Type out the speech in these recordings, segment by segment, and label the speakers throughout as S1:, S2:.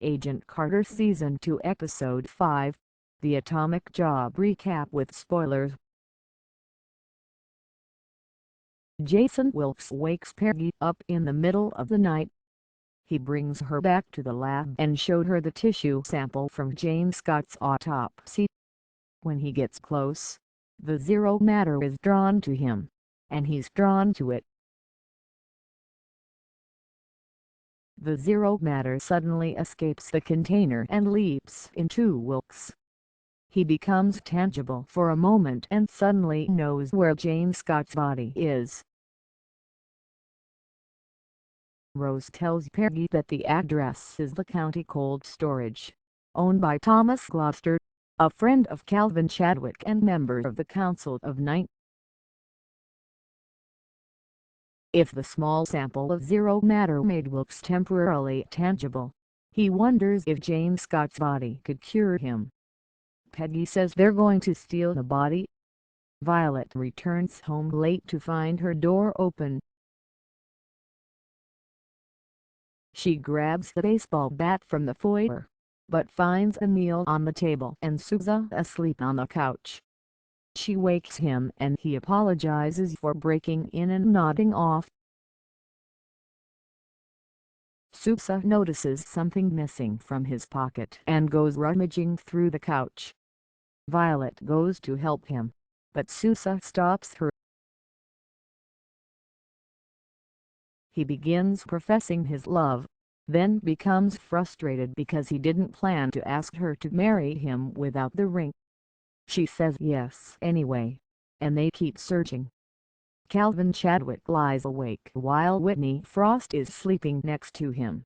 S1: Agent Carter Season 2 Episode 5, The Atomic Job Recap with spoilers. Jason Wilkes wakes Peggy up in the middle of the night. He brings her back to the lab and showed her the tissue sample from Jane Scott's autopsy. When he gets close, the zero matter is drawn to him, and he's drawn to it. The zero matter suddenly escapes the container and leaps into Wilkes. He becomes tangible for a moment and suddenly knows where Jane Scott's body is. Rose tells Peggy that the address is the county cold storage, owned by Thomas Gloucester, a friend of Calvin Chadwick and member of the Council of 9. If the small sample of zero matter made Wilkes temporarily tangible, he wonders if Jane Scott's body could cure him. Peggy says they're going to steal the body. Violet returns home late to find her door open. She grabs the baseball bat from the foyer, but finds Emil on the table and Sousa asleep on the couch. She wakes him and he apologizes for breaking in and nodding off. Sousa notices something missing from his pocket and goes rummaging through the couch. Violet goes to help him, but Sousa stops her. He begins professing his love, then becomes frustrated because he didn't plan to ask her to marry him without the ring. She says yes anyway, and they keep searching. Calvin Chadwick lies awake while Whitney Frost is sleeping next to him.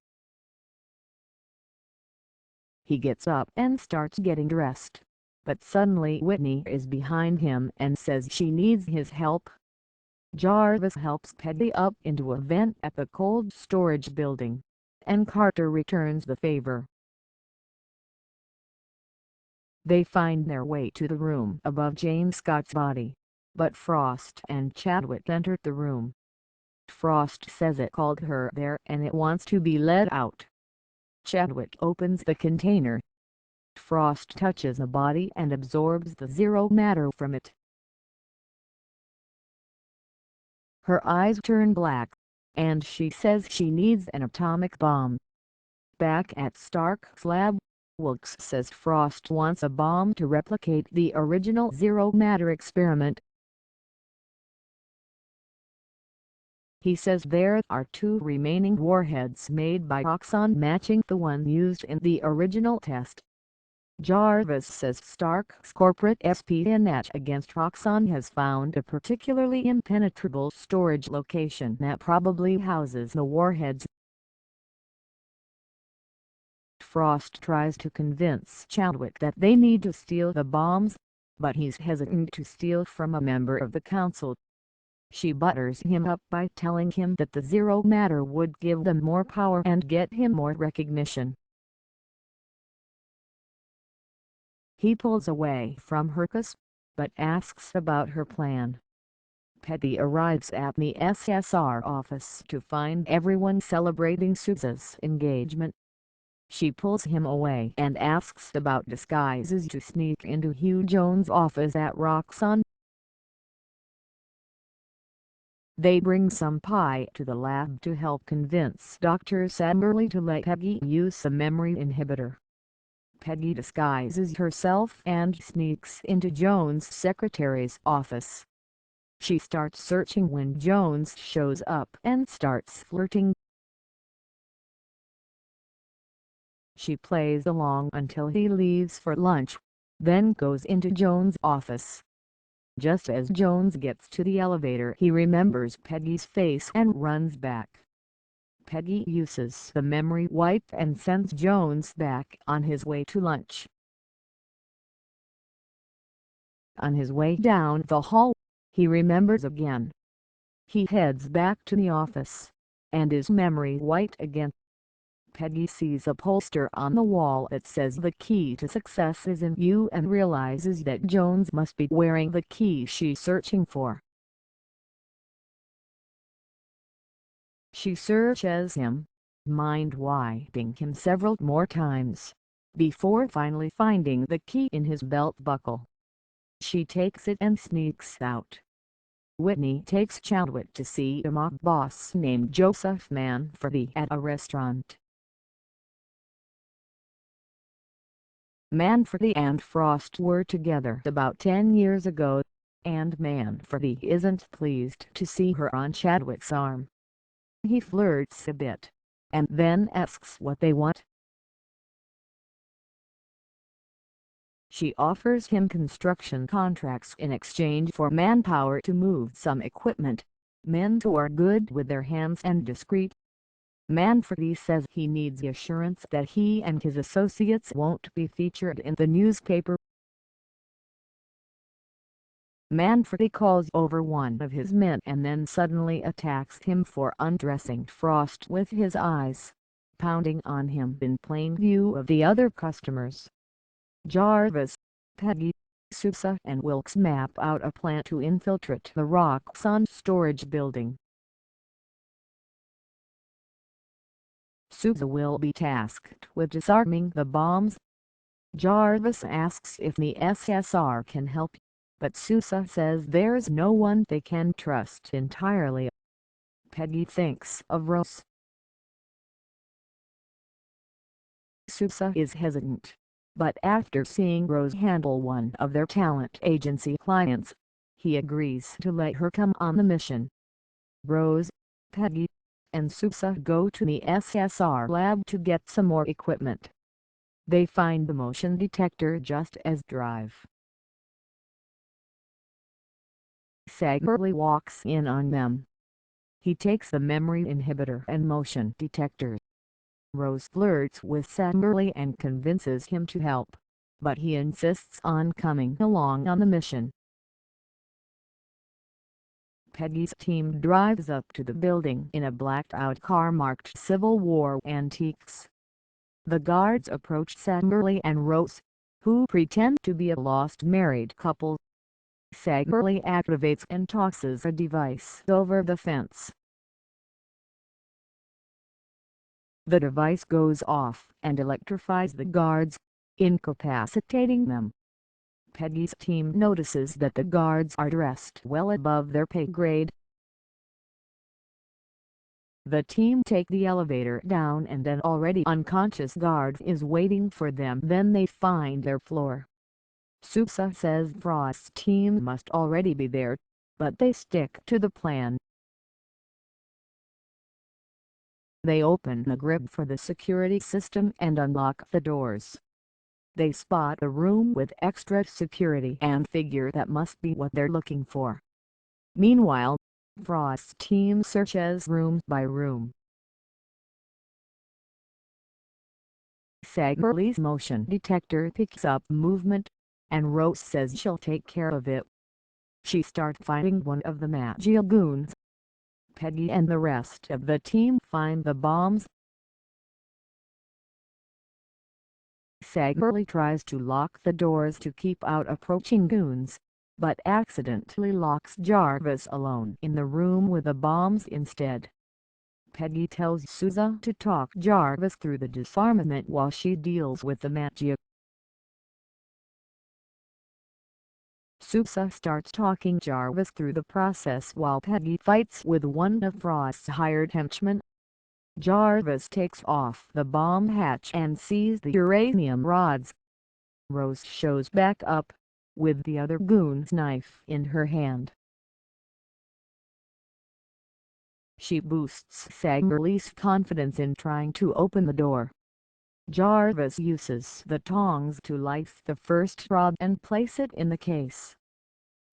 S1: He gets up and starts getting dressed, but suddenly Whitney is behind him and says she needs his help. Jarvis helps Peggy up into a vent at the cold storage building, and Carter returns the favor. They find their way to the room above Jane Scott's body, but Frost and Chadwick entered the room. Frost says it called her there and it wants to be let out. Chadwick opens the container. Frost touches the body and absorbs the zero matter from it. Her eyes turn black, and she says she needs an atomic bomb. Back at Stark's lab, Wilkes says Frost wants a bomb to replicate the original zero matter experiment. He says there are 2 remaining warheads made by Roxxon matching the one used in the original test. Jarvis says Stark's corporate espionage against Roxxon has found a particularly impenetrable storage location that probably houses the warheads. Frost tries to convince Chadwick that they need to steal the bombs, but he's hesitant to steal from a member of the council. She butters him up by telling him that the zero matter would give them more power and get him more recognition. He pulls away from her but asks about her plan. Peggy arrives at the SSR office to find everyone celebrating Sousa's engagement. She pulls him away and asks about disguises to sneak into Hugh Jones' office at Roxxon. They bring some pie to the lab to help convince Dr. Samberly to let Peggy use a memory inhibitor. Peggy disguises herself and sneaks into Jones' secretary's office. She starts searching when Jones shows up and starts flirting. She plays along until he leaves for lunch, then goes into Jones' office. Just as Jones gets to the elevator he remembers Peggy's face and runs back. Peggy uses the memory wipe and sends Jones back on his way to lunch. On his way down the hall, he remembers again. He heads back to the office, and is memory wiped again. Peggy sees a poster on the wall that says the key to success is in you and realizes that Jones must be wearing the key she's searching for. She searches him, mind-wiping him several more times, before finally finding the key in his belt buckle. She takes it and sneaks out. Whitney takes Chadwick to see a mob boss named Joseph Manfredi at a restaurant. Manfredi and Frost were together about 10 years ago, and Manfredi isn't pleased to see her on Chadwick's arm. He flirts a bit, and then asks what they want. She offers him construction contracts in exchange for manpower to move some equipment, men who are good with their hands and discreet. Manfredi says he needs assurance that he and his associates won't be featured in the newspaper. Manfredi calls over one of his men and then suddenly attacks him for undressing Frost with his eyes, pounding on him in plain view of the other customers. Jarvis, Peggy, Sousa and Wilkes map out a plan to infiltrate the Roxxon storage building. Sousa will be tasked with disarming the bombs. Jarvis asks if the SSR can help, but Sousa says there's no one they can trust entirely. Peggy thinks of Rose. Sousa is hesitant, but after seeing Rose handle one of their talent agency clients, he agrees to let her come on the mission. Rose, Peggy, and Sousa go to the SSR lab to get some more equipment. They find the motion detector just as drive. Saggerly walks in on them. He takes the memory inhibitor and motion detector. Rose flirts with Saggerly and convinces him to help, but he insists on coming along on the mission. Peggy's team drives up to the building in a blacked-out car marked Civil War Antiques. The guards approach Saggerly and Rose, who pretend to be a lost married couple. Saggerly activates and tosses a device over the fence. The device goes off and electrifies the guards, incapacitating them. Peggy's team notices that the guards are dressed well above their pay grade. The team take the elevator down and an already unconscious guard is waiting for them. Then they find their floor. Sousa says Frost's team must already be there, but they stick to the plan. They open the grip for the security system and unlock the doors. They spot a room with extra security and figure that must be what they're looking for. Meanwhile, Frost's team searches room by room. Saggerly's motion detector picks up movement, and Rose says she'll take care of it. She starts fighting one of the Maggia goons. Peggy and the rest of the team find the bombs. Saggerly tries to lock the doors to keep out approaching goons, but accidentally locks Jarvis alone in the room with the bombs instead. Peggy tells Sousa to talk Jarvis through the disarmament while she deals with the Maggia. Sousa starts talking Jarvis through the process while Peggy fights with one of Frost's hired henchmen. Jarvis takes off the bomb hatch and sees the uranium rods. Rose shows back up, with the other goon's knife in her hand. She boosts Saggerly's confidence in trying to open the door. Jarvis uses the tongs to light the first rod and place it in the case.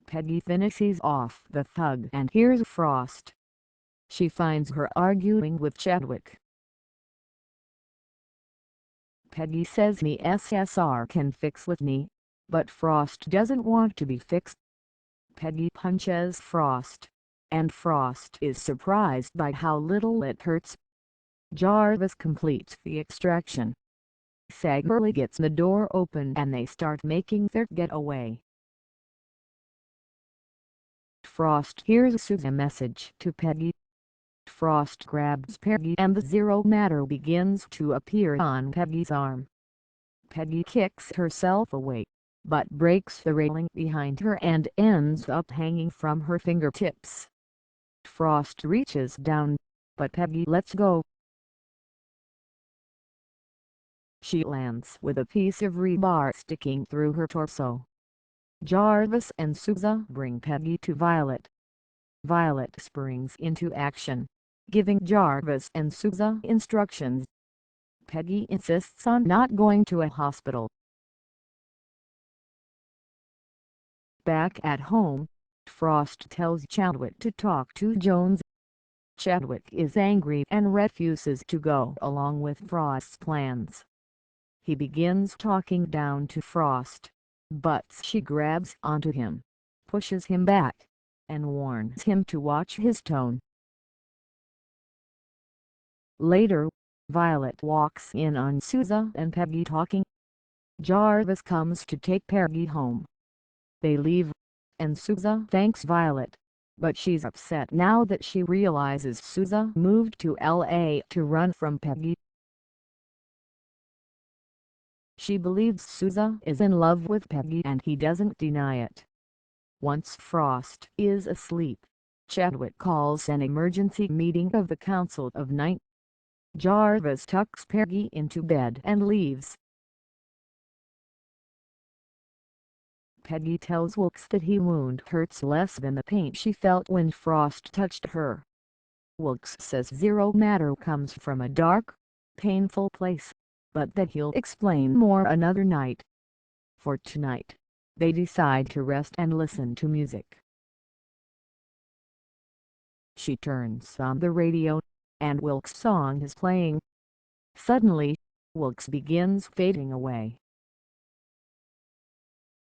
S1: Peggy finishes off the thug and hears Frost. She finds her arguing with Chadwick. Peggy says the SSR can fix Whitney, but Frost doesn't want to be fixed. Peggy punches Frost, and Frost is surprised by how little it hurts. Jarvis completes the extraction. Saggerly gets the door open and they start making their getaway. Frost hears Sousa's message to Peggy. Frost grabs Peggy and the Zero Matter begins to appear on Peggy's arm. Peggy kicks herself away, but breaks the railing behind her and ends up hanging from her fingertips. Frost reaches down, but Peggy lets go. She lands with a piece of rebar sticking through her torso. Jarvis and Sousa bring Peggy to Violet. Violet springs into action, giving Jarvis and Sousa instructions. Peggy insists on not going to a hospital. Back at home, Frost tells Chadwick to talk to Jones. Chadwick is angry and refuses to go along with Frost's plans. He begins talking down to Frost, but she grabs onto him, pushes him back, and warns him to watch his tone. Later, Violet walks in on Sousa and Peggy talking. Jarvis comes to take Peggy home. They leave, and Sousa thanks Violet, but she's upset now that she realizes Sousa moved to LA to run from Peggy. She believes Sousa is in love with Peggy and he doesn't deny it. Once Frost is asleep, Chadwick calls an emergency meeting of the Council of Night. Jarvis tucks Peggy into bed and leaves. Peggy tells Wilkes that his wound hurts less than the pain she felt when Frost touched her. Wilkes says Zero Matter comes from a dark, painful place, but that he'll explain more another night. For tonight, they decide to rest and listen to music. She turns on the radio, and Wilkes' song is playing. Suddenly, Wilkes begins fading away.